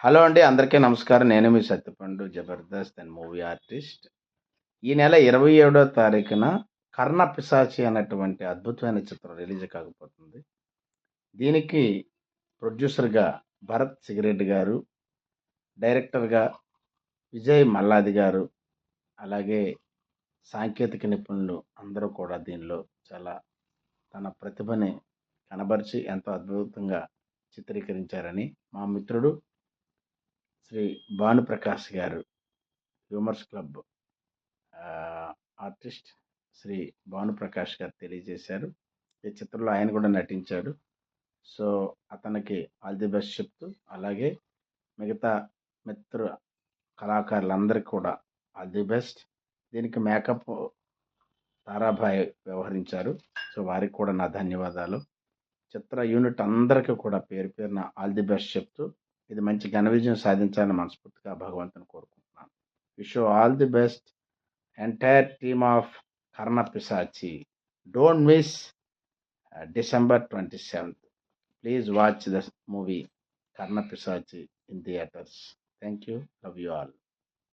Hello అండి. అందరికీ నమస్కారం. నేను మీ Satyapandu Jabardasth and movie artist. ఈ నెల 27వ తారీఖున 'కర్ణ పిశాచి' అనేటువంటి అద్భుతమైన చిత్రం రిలీజ్ కాబోతుంది. దీనికి ప్రొడ్యూసర్‌గా భరత్ సిగిరెడ్డి గారు, డైరెక్టర్‌గా విజయ్ మల్లాది గారు, అలాగే సాంకేతిక నిపుణులు అందరూ కూడా దీనిలో చాలా తన ప్రతిభని కనబరిచి ఎంతో అద్భుతంగా చిత్రీకరించారని మా మిత్రుడు Shri Bhanuprakash garu, humours club artist Shri Bhanuprakash garu తెలియజేశారు. ఈ చిత్రంలో ఆయన కూడా నటించాడు. సో అతనికి ఆల్ ది బెస్ట్ చెప్తూ, అలాగే మిగతా మిత్ర కళాకారులందరికీ కూడా ఆల్ ది బెస్ట్. దీనికి మేకప్ తారాభాయ్ వ్యవహరించారు. సో వారికి కూడా నా ధన్యవాదాలు. చిత్ర యూనిట్ అందరికీ కూడా పేరు పేరున ఆల్ ది బెస్ట్ చెప్తూ, ఇది మంచి ఘన విజయం సాధించాలని మనస్ఫూర్తిగా భగవంతుని కోరుకుంటున్నాను. Wish you all the best, entire team of Karna Pisachi. Don't miss December 27th. Please watch the movie Karna Pisachi in theaters. Thank you. Love you all.